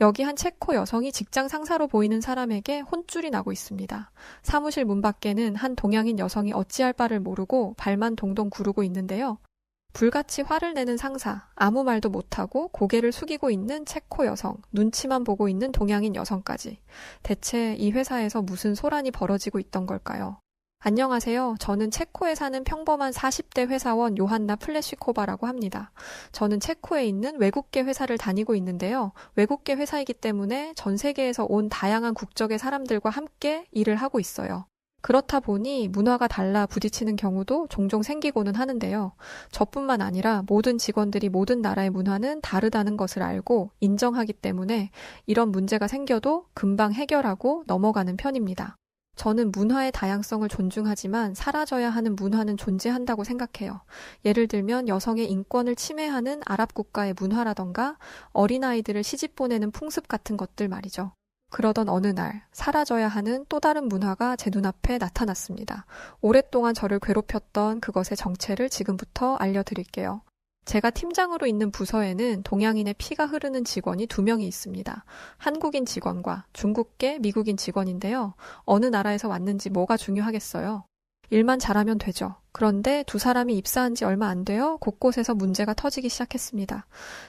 여기 한 체코 여성이 직장 상사로 보이는 사람에게 혼쭐이 나고 있습니다. 사무실 문 밖에는 한 동양인 여성이 어찌할 바를 모르고 발만 동동 구르고 있는데요. 불같이 화를 내는 상사, 아무 말도 못하고 고개를 숙이고 있는 체코 여성, 눈치만 보고 있는 동양인 여성까지. 대체 이 회사에서 무슨 소란이 벌어지고 있던 걸까요? 안녕하세요. 저는 체코에 사는 평범한 40대 회사원 요한나 플레시코바라고 합니다. 저는 체코에 있는 외국계 회사를 다니고 있는데요. 외국계 회사이기 때문에 전 세계에서 온 다양한 국적의 사람들과 함께 일을 하고 있어요. 그렇다 보니 문화가 달라 부딪히는 경우도 종종 생기고는 하는데요. 저뿐만 아니라 모든 직원들이 모든 나라의 문화는 다르다는 것을 알고 인정하기 때문에 이런 문제가 생겨도 금방 해결하고 넘어가는 편입니다. 저는 문화의 다양성을 존중하지만 사라져야 하는 문화는 존재한다고 생각해요. 예를 들면 여성의 인권을 침해하는 아랍 국가의 문화라던가 어린아이들을 시집 보내는 풍습 같은 것들 말이죠. 그러던 어느 날 사라져야 하는 또 다른 문화가 제 눈앞에 나타났습니다. 오랫동안 저를 괴롭혔던 그것의 정체를 지금부터 알려드릴게요. 제가 팀장으로 있는 부서에는 동양인의 피가 흐르는 직원이 2명이 있습니다. 한국인 직원과 중국계, 미국인 직원인데요. 어느 나라에서 왔는지 뭐가 중요하겠어요. 일만 잘하면 되죠. 그런데 두 사람이 입사한 지 얼마 안 되어 곳곳에서 문제가 터지기 시작했습니다.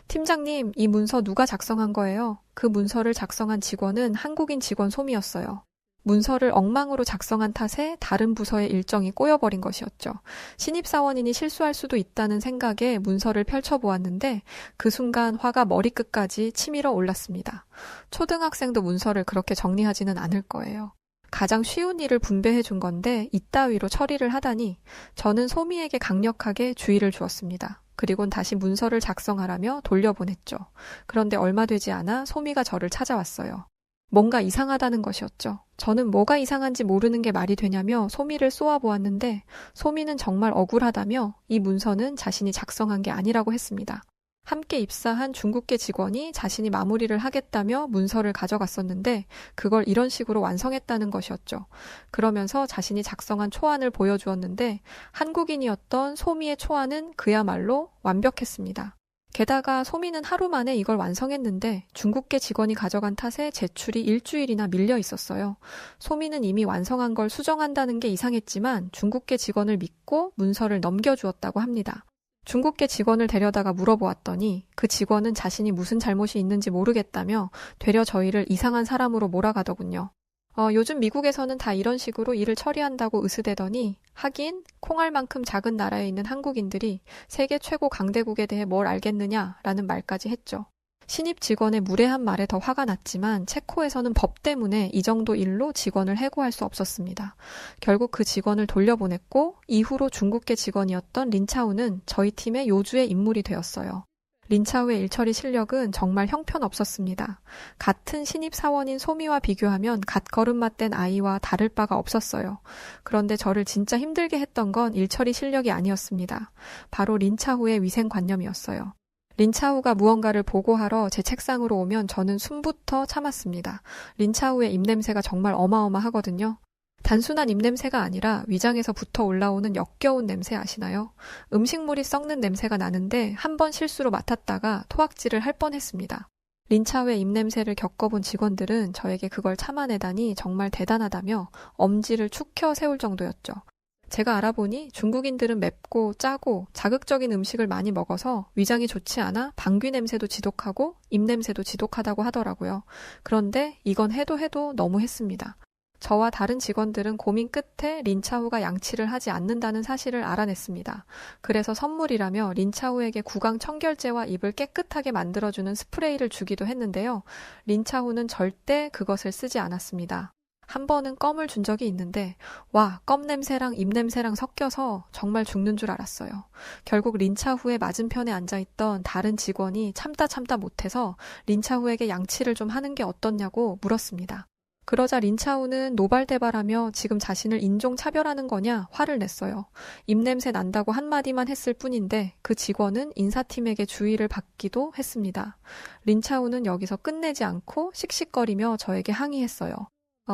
팀장님, 이 문서 누가 작성한 거예요? 그 문서를 작성한 직원은 한국인 직원 솜이었어요. 문서를 엉망으로 작성한 탓에 다른 부서의 일정이 꼬여버린 것이었죠. 신입사원이니 실수할 수도 있다는 생각에 문서를 펼쳐보았는데 그 순간 화가 머리끝까지 치밀어 올랐습니다. 초등학생도 문서를 그렇게 정리하지는 않을 거예요. 가장 쉬운 일을 분배해 준 건데 이따위로 처리를 하다니 저는 소미에게 강력하게 주의를 주었습니다. 그리곤 다시 문서를 작성하라며 돌려보냈죠. 그런데 얼마 되지 않아 소미가 저를 찾아왔어요. 뭔가 이상하다는 것이었죠. 저는 뭐가 이상한지 모르는 게 말이 되냐며 소미를 쏘아보았는데 소미는 정말 억울하다며 이 문서는 자신이 작성한 게 아니라고 했습니다. 함께 입사한 중국계 직원이 자신이 마무리를 하겠다며 문서를 가져갔었는데 그걸 이런 식으로 완성했다는 것이었죠. 그러면서 자신이 작성한 초안을 보여주었는데 한국인이었던 소미의 초안은 그야말로 완벽했습니다. 게다가 소미는 하루 만에 이걸 완성했는데 중국계 직원이 가져간 탓에 제출이 일주일이나 밀려 있었어요. 소미는 이미 완성한 걸 수정한다는 게 이상했지만 중국계 직원을 믿고 문서를 넘겨주었다고 합니다. 중국계 직원을 데려다가 물어보았더니 그 직원은 자신이 무슨 잘못이 있는지 모르겠다며 되려 저희를 이상한 사람으로 몰아가더군요. 요즘 미국에서는 다 이런 식으로 일을 처리한다고 으스대더니 하긴 콩알만큼 작은 나라에 있는 한국인들이 세계 최고 강대국에 대해 뭘 알겠느냐라는 말까지 했죠. 신입 직원의 무례한 말에 더 화가 났지만 체코에서는 법 때문에 이 정도 일로 직원을 해고할 수 없었습니다. 결국 그 직원을 돌려보냈고 이후로 중국계 직원이었던 린차우는 저희 팀의 요주의 인물이 되었어요. 린차우의 일처리 실력은 정말 형편없었습니다. 같은 신입사원인 소미와 비교하면 갓걸음맛 된 아이와 다를 바가 없었어요. 그런데 저를 진짜 힘들게 했던 건 일처리 실력이 아니었습니다. 바로 린차우의 위생관념이었어요. 린차우가 무언가를 보고하러 제 책상으로 오면 저는 숨부터 참았습니다. 린차우의 입냄새가 정말 어마어마하거든요. 단순한 입냄새가 아니라 위장에서 붙어 올라오는 역겨운 냄새 아시나요? 음식물이 썩는 냄새가 나는데 한 번 실수로 맡았다가 토악질을 할 뻔했습니다. 린차우의 입냄새를 겪어본 직원들은 저에게 그걸 참아내다니 정말 대단하다며 엄지를 축 켜 세울 정도였죠. 제가 알아보니 중국인들은 맵고 짜고 자극적인 음식을 많이 먹어서 위장이 좋지 않아 방귀 냄새도 지독하고 입냄새도 지독하다고 하더라고요. 그런데 이건 해도 너무 했습니다. 저와 다른 직원들은 고민 끝에 린차우가 양치를 하지 않는다는 사실을 알아냈습니다. 그래서 선물이라며 린차우에게 구강 청결제와 입을 깨끗하게 만들어주는 스프레이를 주기도 했는데요. 린차우는 절대 그것을 쓰지 않았습니다. 한 번은 껌을 준 적이 있는데 와, 껌 냄새랑 입 냄새랑 섞여서 정말 죽는 줄 알았어요. 결국 린차우의 맞은편에 앉아있던 다른 직원이 참다 못해서 린차우에게 양치를 좀 하는 게 어떻냐고 물었습니다. 그러자 린차우는 노발대발하며 지금 자신을 인종차별하는 거냐 화를 냈어요. 입냄새 난다고 한마디만 했을 뿐인데 그 직원은 인사팀에게 주의를 받기도 했습니다. 린차우는 여기서 끝내지 않고 씩씩거리며 저에게 항의했어요.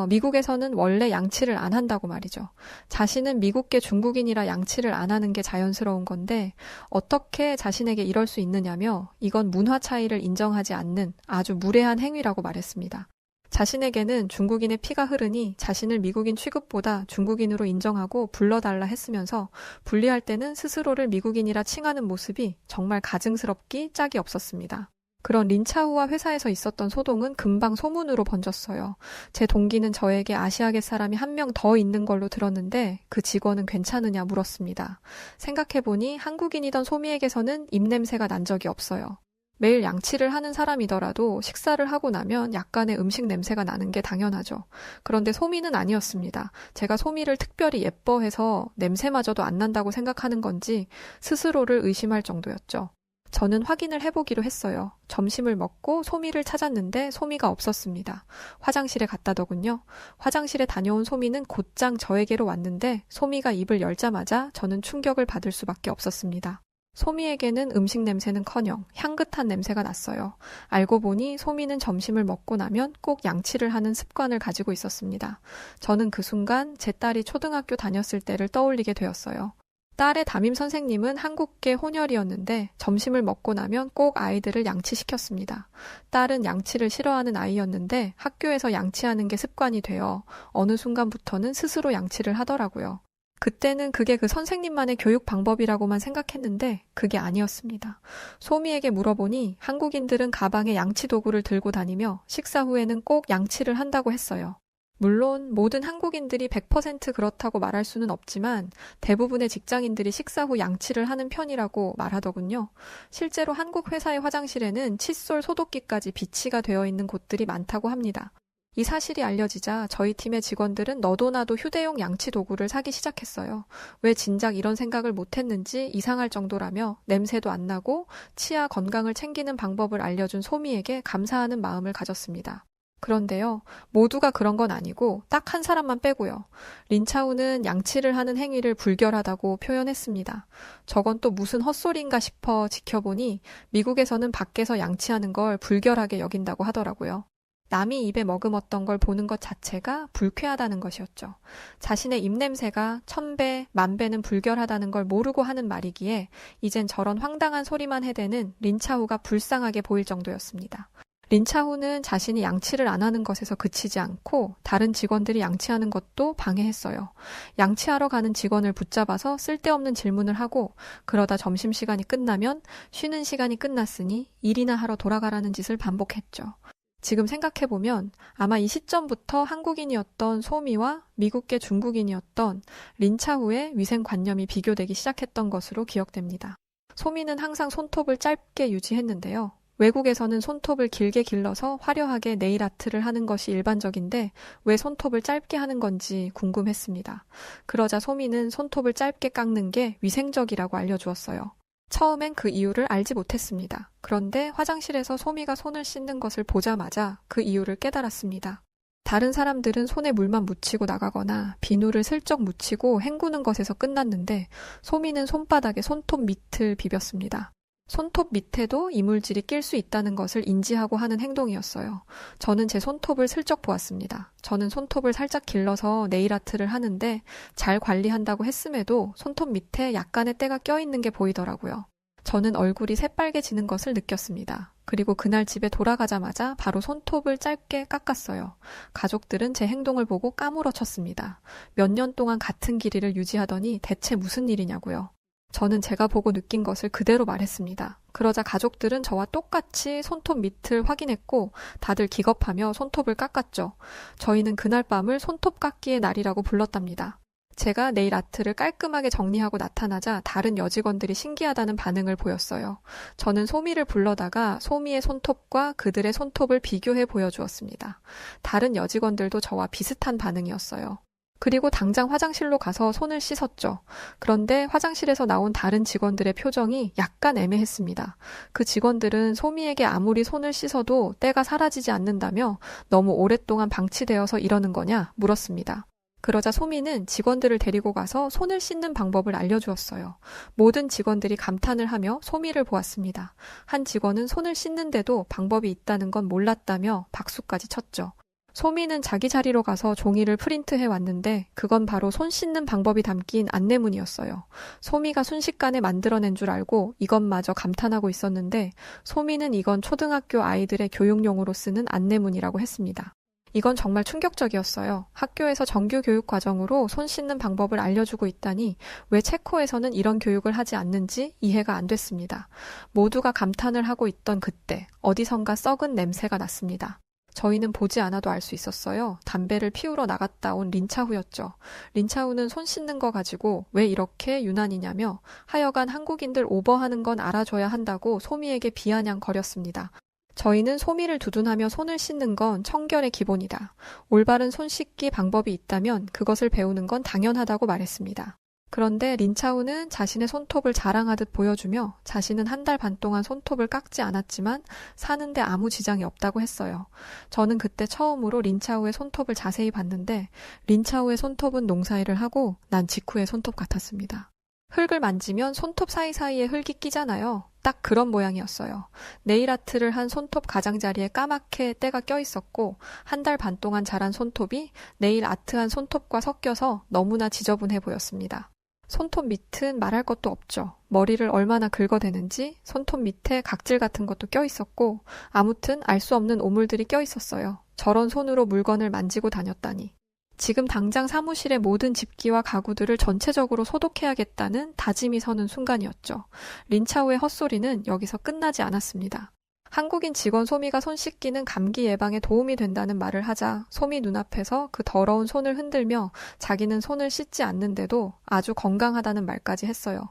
미국에서는 원래 양치를 안 한다고 말이죠. 자신은 미국계 중국인이라 양치를 안 하는 게 자연스러운 건데 어떻게 자신에게 이럴 수 있느냐며 이건 문화 차이를 인정하지 않는 아주 무례한 행위라고 말했습니다. 자신에게는 중국인의 피가 흐르니 자신을 미국인 취급보다 중국인으로 인정하고 불러달라 했으면서 분리할 때는 스스로를 미국인이라 칭하는 모습이 정말 가증스럽기 짝이 없었습니다. 그런 린차우와 회사에서 있었던 소동은 금방 소문으로 번졌어요. 제 동기는 저에게 아시아계 사람이 한 명 더 있는 걸로 들었는데 그 직원은 괜찮으냐 물었습니다. 생각해보니 한국인이던 소미에게서는 입냄새가 난 적이 없어요. 매일 양치를 하는 사람이더라도 식사를 하고 나면 약간의 음식 냄새가 나는 게 당연하죠. 그런데 소미는 아니었습니다. 제가 소미를 특별히 예뻐해서 냄새마저도 안 난다고 생각하는 건지 스스로를 의심할 정도였죠. 저는 확인을 해보기로 했어요. 점심을 먹고 소미를 찾았는데 소미가 없었습니다. 화장실에 갔다더군요. 화장실에 다녀온 소미는 곧장 저에게로 왔는데 소미가 입을 열자마자 저는 충격을 받을 수밖에 없었습니다. 소미에게는 음식 냄새는커녕 향긋한 냄새가 났어요. 알고 보니 소미는 점심을 먹고 나면 꼭 양치를 하는 습관을 가지고 있었습니다. 저는 그 순간 제 딸이 초등학교 다녔을 때를 떠올리게 되었어요. 딸의 담임 선생님은 한국계 혼혈이었는데 점심을 먹고 나면 꼭 아이들을 양치시켰습니다. 딸은 양치를 싫어하는 아이였는데 학교에서 양치하는 게 습관이 되어 어느 순간부터는 스스로 양치를 하더라고요. 그때는 그게 그 선생님만의 교육 방법이라고만 생각했는데 그게 아니었습니다. 소미에게 물어보니 한국인들은 가방에 양치 도구를 들고 다니며 식사 후에는 꼭 양치를 한다고 했어요. 물론 모든 한국인들이 100% 그렇다고 말할 수는 없지만 대부분의 직장인들이 식사 후 양치를 하는 편이라고 말하더군요. 실제로 한국 회사의 화장실에는 칫솔 소독기까지 비치가 되어 있는 곳들이 많다고 합니다. 이 사실이 알려지자 저희 팀의 직원들은 너도나도 휴대용 양치 도구를 사기 시작했어요. 왜 진작 이런 생각을 못했는지 이상할 정도라며 냄새도 안 나고 치아 건강을 챙기는 방법을 알려준 소미에게 감사하는 마음을 가졌습니다. 그런데요, 모두가 그런 건 아니고 딱 한 사람만 빼고요. 린차우는 양치를 하는 행위를 불결하다고 표현했습니다. 저건 또 무슨 헛소리인가 싶어 지켜보니 미국에서는 밖에서 양치하는 걸 불결하게 여긴다고 하더라고요. 남이 입에 머금었던 걸 보는 것 자체가 불쾌하다는 것이었죠. 자신의 입냄새가 1000배, 10,000배는 불결하다는 걸 모르고 하는 말이기에 이젠 저런 황당한 소리만 해대는 린차우가 불쌍하게 보일 정도였습니다. 린차우는 자신이 양치를 안 하는 것에서 그치지 않고 다른 직원들이 양치하는 것도 방해했어요. 양치하러 가는 직원을 붙잡아서 쓸데없는 질문을 하고 그러다 점심시간이 끝나면 쉬는 시간이 끝났으니 일이나 하러 돌아가라는 짓을 반복했죠. 지금 생각해보면 아마 이 시점부터 한국인이었던 소미와 미국계 중국인이었던 린차우의 위생관념이 비교되기 시작했던 것으로 기억됩니다. 소미는 항상 손톱을 짧게 유지했는데요. 외국에서는 손톱을 길게 길러서 화려하게 네일 아트를 하는 것이 일반적인데 왜 손톱을 짧게 하는 건지 궁금했습니다. 그러자 소미는 손톱을 짧게 깎는 게 위생적이라고 알려주었어요. 처음엔 그 이유를 알지 못했습니다. 그런데 화장실에서 소미가 손을 씻는 것을 보자마자 그 이유를 깨달았습니다. 다른 사람들은 손에 물만 묻히고 나가거나 비누를 슬쩍 묻히고 헹구는 것에서 끝났는데 소미는 손바닥에 손톱 밑을 비볐습니다. 손톱 밑에도 이물질이 낄 수 있다는 것을 인지하고 하는 행동이었어요. 저는 제 손톱을 슬쩍 보았습니다. 저는 손톱을 살짝 길러서 네일 아트를 하는데 잘 관리한다고 했음에도 손톱 밑에 약간의 때가 껴있는 게 보이더라고요. 저는 얼굴이 새빨개지는 것을 느꼈습니다. 그리고 그날 집에 돌아가자마자 바로 손톱을 짧게 깎았어요. 가족들은 제 행동을 보고 까무러쳤습니다. 몇 년 동안 같은 길이를 유지하더니 대체 무슨 일이냐고요. 저는 제가 보고 느낀 것을 그대로 말했습니다. 그러자 가족들은 저와 똑같이 손톱 밑을 확인했고 다들 기겁하며 손톱을 깎았죠. 저희는 그날 밤을 손톱 깎기의 날이라고 불렀답니다. 제가 네일 아트를 깔끔하게 정리하고 나타나자 다른 여직원들이 신기하다는 반응을 보였어요. 저는 소미를 불러다가 소미의 손톱과 그들의 손톱을 비교해 보여주었습니다. 다른 여직원들도 저와 비슷한 반응이었어요. 그리고 당장 화장실로 가서 손을 씻었죠. 그런데 화장실에서 나온 다른 직원들의 표정이 약간 애매했습니다. 그 직원들은 소미에게 아무리 손을 씻어도 때가 사라지지 않는다며 너무 오랫동안 방치되어서 이러는 거냐 물었습니다. 그러자 소미는 직원들을 데리고 가서 손을 씻는 방법을 알려주었어요. 모든 직원들이 감탄을 하며 소미를 보았습니다. 한 직원은 손을 씻는데도 방법이 있다는 건 몰랐다며 박수까지 쳤죠. 소미는 자기 자리로 가서 종이를 프린트해 왔는데 그건 바로 손 씻는 방법이 담긴 안내문이었어요. 소미가 순식간에 만들어낸 줄 알고 이것마저 감탄하고 있었는데 소미는 이건 초등학교 아이들의 교육용으로 쓰는 안내문이라고 했습니다. 이건 정말 충격적이었어요. 학교에서 정규 교육 과정으로 손 씻는 방법을 알려주고 있다니 왜 체코에서는 이런 교육을 하지 않는지 이해가 안 됐습니다. 모두가 감탄을 하고 있던 그때 어디선가 썩은 냄새가 났습니다. 저희는 보지 않아도 알 수 있었어요. 담배를 피우러 나갔다 온 린차후였죠. 린차후는 손 씻는 거 가지고 왜 이렇게 유난이냐며 하여간 한국인들 오버하는 건 알아줘야 한다고 소미에게 비아냥거렸습니다. 저희는 소미를 두둔하며 손을 씻는 건 청결의 기본이다. 올바른 손 씻기 방법이 있다면 그것을 배우는 건 당연하다고 말했습니다. 그런데 린차우는 자신의 손톱을 자랑하듯 보여주며 자신은 한 달 반 동안 손톱을 깎지 않았지만 사는데 아무 지장이 없다고 했어요. 저는 그때 처음으로 린차우의 손톱을 자세히 봤는데 린차우의 손톱은 농사일을 하고 난 직후의 손톱 같았습니다. 흙을 만지면 손톱 사이사이에 흙이 끼잖아요. 딱 그런 모양이었어요. 네일아트를 한 손톱 가장자리에 까맣게 때가 껴있었고 한 달 반 동안 자란 손톱이 네일 아트한 손톱과 섞여서 너무나 지저분해 보였습니다. 손톱 밑은 말할 것도 없죠. 머리를 얼마나 긁어대는지 손톱 밑에 각질 같은 것도 껴있었고 아무튼 알 수 없는 오물들이 껴있었어요. 저런 손으로 물건을 만지고 다녔다니. 지금 당장 사무실의 모든 집기와 가구들을 전체적으로 소독해야겠다는 다짐이 서는 순간이었죠. 린차우의 헛소리는 여기서 끝나지 않았습니다. 한국인 직원 소미가 손 씻기는 감기 예방에 도움이 된다는 말을 하자 소미 눈앞에서 그 더러운 손을 흔들며 자기는 손을 씻지 않는데도 아주 건강하다는 말까지 했어요.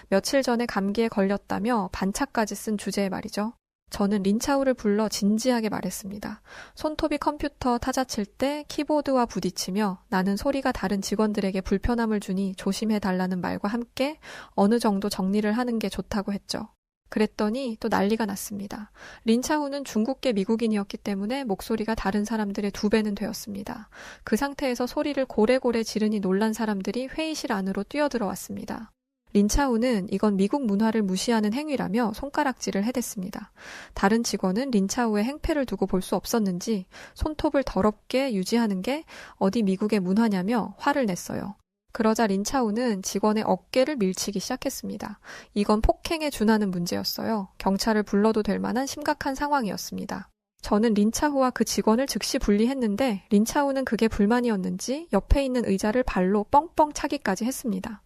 며칠 전에 감기에 걸렸다며 반차까지 쓴 주제의 말이죠. 저는 린차우를 불러 진지하게 말했습니다. 손톱이 컴퓨터 타자칠 때 키보드와 부딪히며 나는 소리가 다른 직원들에게 불편함을 주니 조심해달라는 말과 함께 어느 정도 정리를 하는 게 좋다고 했죠. 그랬더니 또 난리가 났습니다. 린차우는 중국계 미국인이었기 때문에 목소리가 다른 사람들의 2배는 되었습니다. 그 상태에서 소리를 고래고래 지르니 놀란 사람들이 회의실 안으로 뛰어들어왔습니다. 린차우는 이건 미국 문화를 무시하는 행위라며 손가락질을 해댔습니다. 다른 직원은 린차우의 행패를 두고 볼 수 없었는지 손톱을 더럽게 유지하는 게 어디 미국의 문화냐며 화를 냈어요. 그러자 린차우는 직원의 어깨를 밀치기 시작했습니다. 이건 폭행에 준하는 문제였어요. 경찰을 불러도 될 만한 심각한 상황이었습니다. 저는 린차우와 그 직원을 즉시 분리했는데 린차우는 그게 불만이었는지 옆에 있는 의자를 발로 뻥뻥 차기까지 했습니다.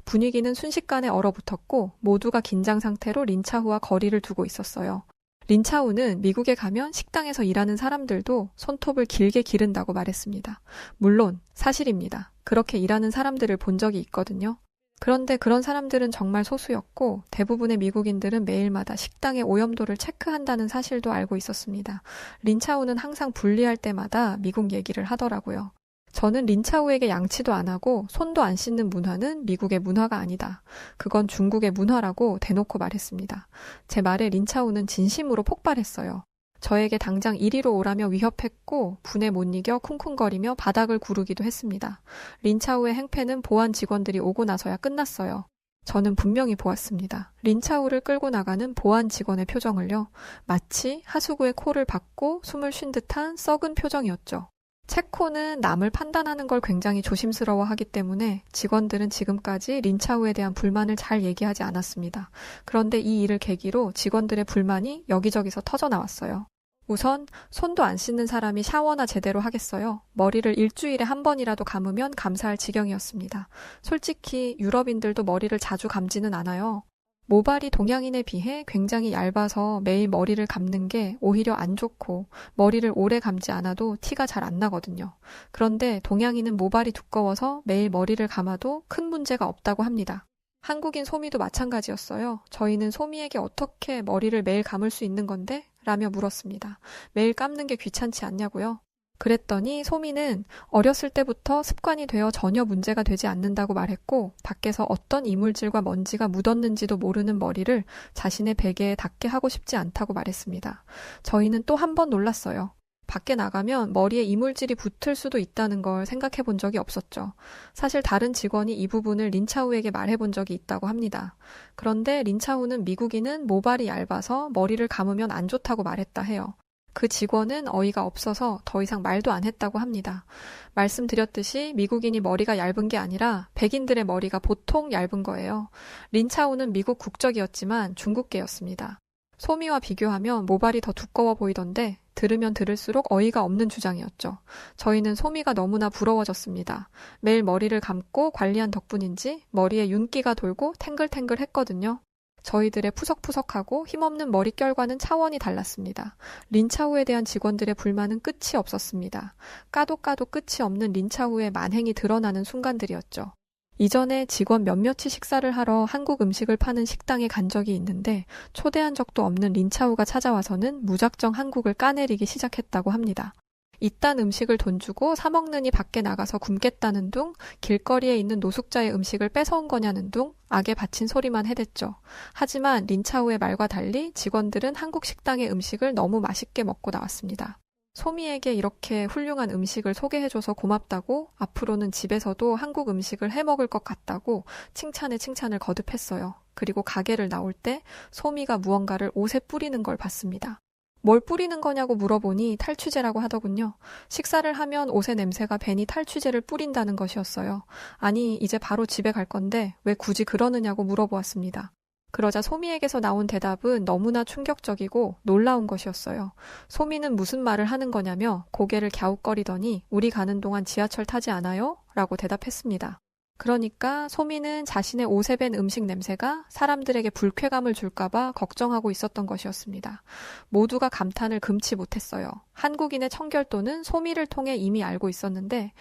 분위기는 순식간에 얼어붙었고 모두가 긴장 상태로 린차우와 거리를 두고 있었어요. 린차우는 미국에 가면 식당에서 일하는 사람들도 손톱을 길게 기른다고 말했습니다. 물론 사실입니다. 그렇게 일하는 사람들을 본 적이 있거든요. 그런데 그런 사람들은 정말 소수였고 대부분의 미국인들은 매일마다 식당의 오염도를 체크한다는 사실도 알고 있었습니다. 린차우는 항상 분리할 때마다 미국 얘기를 하더라고요. 저는 린차우에게 양치도 안 하고 손도 안 씻는 문화는 미국의 문화가 아니다. 그건 중국의 문화라고 대놓고 말했습니다. 제 말에 린차우는 진심으로 폭발했어요. 저에게 당장 이리로 오라며 위협했고 분에 못 이겨 쿵쿵거리며 바닥을 구르기도 했습니다. 린차우의 행패는 보안 직원들이 오고 나서야 끝났어요. 저는 분명히 보았습니다. 린차우를 끌고 나가는 보안 직원의 표정을요. 마치 하수구에 코를 박고 숨을 쉰 듯한 썩은 표정이었죠. 체코는 남을 판단하는 걸 굉장히 조심스러워하기 때문에 직원들은 지금까지 린차우에 대한 불만을 잘 얘기하지 않았습니다. 그런데 이 일을 계기로 직원들의 불만이 여기저기서 터져나왔어요. 우선 손도 안 씻는 사람이 샤워나 제대로 하겠어요? 머리를 일주일에 한 번이라도 감으면 감사할 지경이었습니다. 솔직히 유럽인들도 머리를 자주 감지는 않아요. 모발이 동양인에 비해 굉장히 얇아서 매일 머리를 감는 게 오히려 안 좋고 머리를 오래 감지 않아도 티가 잘 안 나거든요. 그런데 동양인은 모발이 두꺼워서 매일 머리를 감아도 큰 문제가 없다고 합니다. 한국인 소미도 마찬가지였어요. 저희는 소미에게 어떻게 머리를 매일 감을 수 있는 건데? 라며 물었습니다. 매일 감는 게 귀찮지 않냐고요? 그랬더니 소미는 어렸을 때부터 습관이 되어 전혀 문제가 되지 않는다고 말했고 밖에서 어떤 이물질과 먼지가 묻었는지도 모르는 머리를 자신의 베개에 닿게 하고 싶지 않다고 말했습니다. 저희는 또 한 번 놀랐어요. 밖에 나가면 머리에 이물질이 붙을 수도 있다는 걸 생각해 본 적이 없었죠. 사실 다른 직원이 이 부분을 린차우에게 말해 본 적이 있다고 합니다. 그런데 린차우는 미국인은 모발이 얇아서 머리를 감으면 안 좋다고 말했다 해요. 그 직원은 어이가 없어서 더 이상 말도 안 했다고 합니다. 말씀드렸듯이 미국인이 머리가 얇은 게 아니라 백인들의 머리가 보통 얇은 거예요. 린차오는 미국 국적이었지만 중국계였습니다. 소미와 비교하면 모발이 더 두꺼워 보이던데 들으면 들을수록 어이가 없는 주장이었죠. 저희는 소미가 너무나 부러워졌습니다. 매일 머리를 감고 관리한 덕분인지 머리에 윤기가 돌고 탱글탱글했거든요. 저희들의 푸석푸석하고 힘없는 머릿결과는 차원이 달랐습니다. 린차오에 대한 직원들의 불만은 끝이 없었습니다. 까도 끝이 없는 린차오의 만행이 드러나는 순간들이었죠. 이전에 직원 몇몇이 식사를 하러 한국 음식을 파는 식당에 간 적이 있는데 초대한 적도 없는 린차오가 찾아와서는 무작정 한국을 까내리기 시작했다고 합니다. 이딴 음식을 돈 주고 사 먹느니 밖에 나가서 굶겠다는 둥, 길거리에 있는 노숙자의 음식을 뺏어온 거냐는 둥, 악에 바친 소리만 해댔죠. 하지만 린차오의 말과 달리 직원들은 한국 식당의 음식을 너무 맛있게 먹고 나왔습니다. 소미에게 이렇게 훌륭한 음식을 소개해줘서 고맙다고, 앞으로는 집에서도 한국 음식을 해먹을 것 같다고 칭찬에 칭찬을 거듭했어요. 그리고 가게를 나올 때 소미가 무언가를 옷에 뿌리는 걸 봤습니다. 뭘 뿌리는 거냐고 물어보니 탈취제라고 하더군요. 식사를 하면 옷의 냄새가 괜히 탈취제를 뿌린다는 것이었어요. 아니, 이제 바로 집에 갈 건데 왜 굳이 그러느냐고 물어보았습니다. 그러자 소미에게서 나온 대답은 너무나 충격적이고 놀라운 것이었어요. 소미는 무슨 말을 하는 거냐며 고개를 갸웃거리더니 우리 가는 동안 지하철 타지 않아요? 라고 대답했습니다. 그러니까 소미는 자신의 옷에 밴 음식 냄새가 사람들에게 불쾌감을 줄까봐 걱정하고 있었던 것이었습니다. 모두가 감탄을 금치 못했어요. 한국인의 청결도는 소미를 통해 이미 알고 있었는데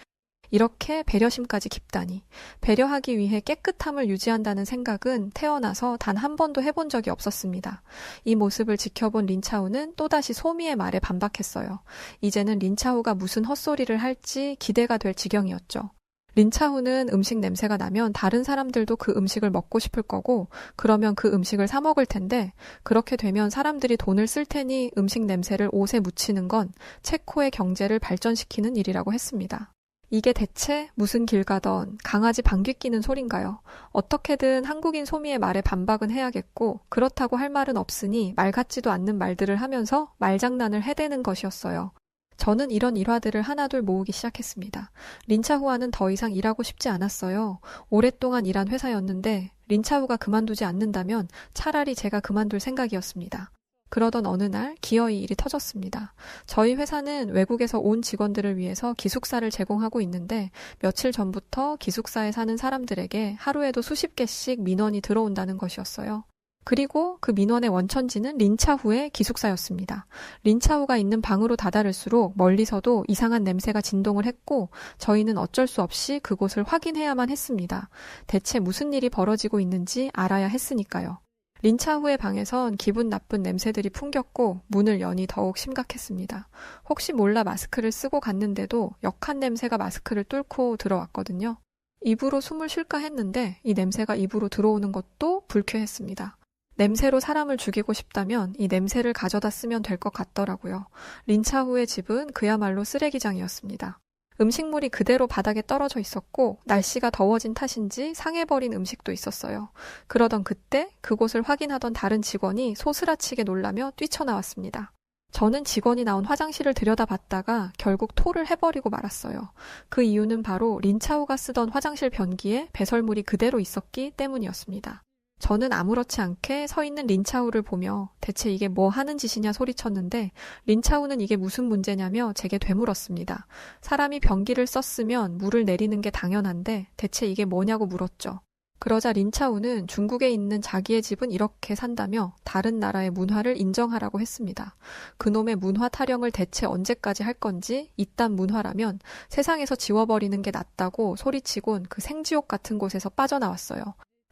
이렇게 배려심까지 깊다니. 배려하기 위해 깨끗함을 유지한다는 생각은 태어나서 단 한 번도 해본 적이 없었습니다. 이 모습을 지켜본 린차오는 또다시 소미의 말에 반박했어요. 이제는 린차오가 무슨 헛소리를 할지 기대가 될 지경이었죠. 린차오는 음식 냄새가 나면 다른 사람들도 그 음식을 먹고 싶을 거고 그러면 그 음식을 사 먹을 텐데 그렇게 되면 사람들이 돈을 쓸 테니 음식 냄새를 옷에 묻히는 건 체코의 경제를 발전시키는 일이라고 했습니다. 이게 대체 무슨 길 가던 강아지 방귀 뀌는 소린가요? 어떻게든 한국인 소미의 말에 반박은 해야겠고 그렇다고 할 말은 없으니 말 같지도 않는 말들을 하면서 말장난을 해대는 것이었어요. 저는 이런 일화들을 하나둘 모으기 시작했습니다. 린차오와는 더 이상 일하고 싶지 않았어요. 오랫동안 일한 회사였는데 린차오가 그만두지 않는다면 차라리 제가 그만둘 생각이었습니다. 그러던 어느 날 기어이 일이 터졌습니다. 저희 회사는 외국에서 온 직원들을 위해서 기숙사를 제공하고 있는데 며칠 전부터 기숙사에 사는 사람들에게 하루에도 수십 개씩 민원이 들어온다는 것이었어요. 그리고 그 민원의 원천지는 린차오의 기숙사였습니다. 린차오가 있는 방으로 다다를수록 멀리서도 이상한 냄새가 진동을 했고 저희는 어쩔 수 없이 그곳을 확인해야만 했습니다. 대체 무슨 일이 벌어지고 있는지 알아야 했으니까요. 린차오의 방에선 기분 나쁜 냄새들이 풍겼고 문을 여니 더욱 심각했습니다. 혹시 몰라 마스크를 쓰고 갔는데도 역한 냄새가 마스크를 뚫고 들어왔거든요. 입으로 숨을 쉴까 했는데 이 냄새가 입으로 들어오는 것도 불쾌했습니다. 냄새로 사람을 죽이고 싶다면 이 냄새를 가져다 쓰면 될 것 같더라고요. 린차오의 집은 그야말로 쓰레기장이었습니다. 음식물이 그대로 바닥에 떨어져 있었고 날씨가 더워진 탓인지 상해버린 음식도 있었어요. 그러던 그때 그곳을 확인하던 다른 직원이 소스라치게 놀라며 뛰쳐나왔습니다. 저는 직원이 나온 화장실을 들여다봤다가 결국 토를 해버리고 말았어요. 그 이유는 바로 린차오가 쓰던 화장실 변기에 배설물이 그대로 있었기 때문이었습니다. 저는 아무렇지 않게 서 있는 린차오를 보며 대체 이게 뭐 하는 짓이냐 소리쳤는데 린차오는 이게 무슨 문제냐며 제게 되물었습니다. 사람이 변기를 썼으면 물을 내리는 게 당연한데 대체 이게 뭐냐고 물었죠. 그러자 린차오는 중국에 있는 자기의 집은 이렇게 산다며 다른 나라의 문화를 인정하라고 했습니다. 그놈의 문화 타령을 대체 언제까지 할 건지 이딴 문화라면 세상에서 지워버리는 게 낫다고 소리치곤 그 생지옥 같은 곳에서 빠져나왔어요.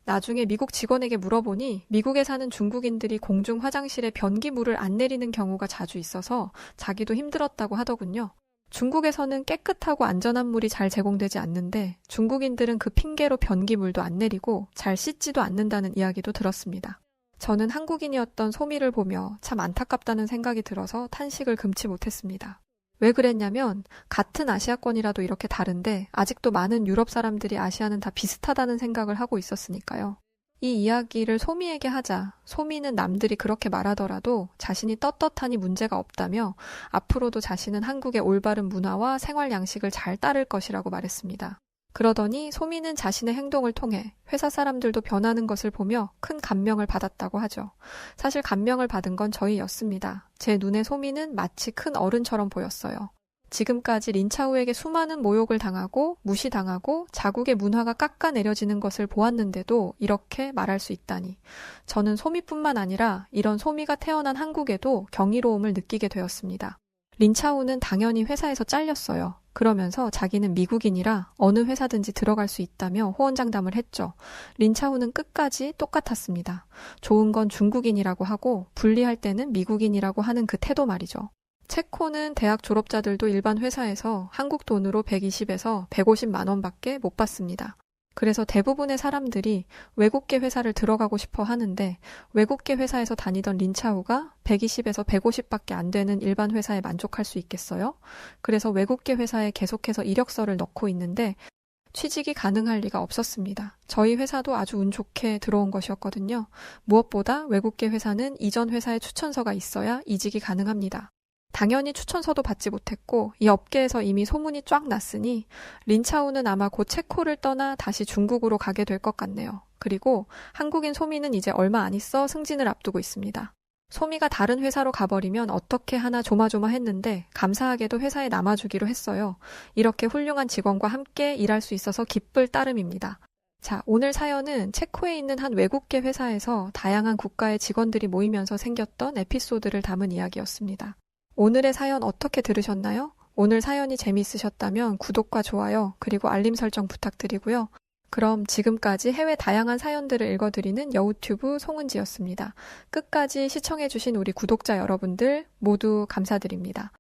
나중에 미국 직원에게 물어보니 미국에 사는 중국인들이 공중 화장실에 변기물을 안 내리는 경우가 자주 있어서 자기도 힘들었다고 하더군요. 중국에서는 깨끗하고 안전한 물이 잘 제공되지 않는데 중국인들은 그 핑계로 변기물도 안 내리고 잘 씻지도 않는다는 이야기도 들었습니다. 저는 한국인이었던 소미를 보며 참 안타깝다는 생각이 들어서 탄식을 금치 못했습니다. 왜 그랬냐면 같은 아시아권이라도 이렇게 다른데 아직도 많은 유럽 사람들이 아시아는 다 비슷하다는 생각을 하고 있었으니까요. 이 이야기를 소미에게 하자 소미는 남들이 그렇게 말하더라도 자신이 떳떳하니 문제가 없다며 앞으로도 자신은 한국의 올바른 문화와 생활 양식을 잘 따를 것이라고 말했습니다. 그러더니 소미는 자신의 행동을 통해 회사 사람들도 변하는 것을 보며 큰 감명을 받았다고 하죠. 사실 감명을 받은 건 저희였습니다. 제 눈에 소미는 마치 큰 어른처럼 보였어요. 지금까지 린차우에게 수많은 모욕을 당하고 무시당하고 자국의 문화가 깎아내려지는 것을 보았는데도 이렇게 말할 수 있다니. 저는 소미뿐만 아니라 이런 소미가 태어난 한국에도 경이로움을 느끼게 되었습니다. 린차우는 당연히 회사에서 잘렸어요. 그러면서 자기는 미국인이라 어느 회사든지 들어갈 수 있다며 호언장담을 했죠. 린차우는 끝까지 똑같았습니다. 좋은 건 중국인이라고 하고 불리할 때는 미국인이라고 하는 그 태도 말이죠. 체코는 대학 졸업자들도 일반 회사에서 한국 돈으로 120에서 150만 원밖에 못 받습니다. 그래서 대부분의 사람들이 외국계 회사를 들어가고 싶어 하는데 외국계 회사에서 다니던 린차우가 120에서 150밖에 안 되는 일반 회사에 만족할 수 있겠어요? 그래서 외국계 회사에 계속해서 이력서를 넣고 있는데 취직이 가능할 리가 없었습니다. 저희 회사도 아주 운 좋게 들어온 것이었거든요. 무엇보다 외국계 회사는 이전 회사에 추천서가 있어야 이직이 가능합니다. 당연히 추천서도 받지 못했고 이 업계에서 이미 소문이 쫙 났으니 린차우는 아마 곧 체코를 떠나 다시 중국으로 가게 될 것 같네요. 그리고 한국인 소미는 이제 얼마 안 있어 승진을 앞두고 있습니다. 소미가 다른 회사로 가버리면 어떻게 하나 조마조마했는데 감사하게도 회사에 남아주기로 했어요. 이렇게 훌륭한 직원과 함께 일할 수 있어서 기쁠 따름입니다. 자, 오늘 사연은 체코에 있는 한 외국계 회사에서 다양한 국가의 직원들이 모이면서 생겼던 에피소드를 담은 이야기였습니다. 오늘의 사연 어떻게 들으셨나요? 오늘 사연이 재미있으셨다면 구독과 좋아요 그리고 알림 설정 부탁드리고요. 그럼 지금까지 해외 다양한 사연들을 읽어드리는 여우튜브 송은지였습니다. 끝까지 시청해주신 우리 구독자 여러분들 모두 감사드립니다.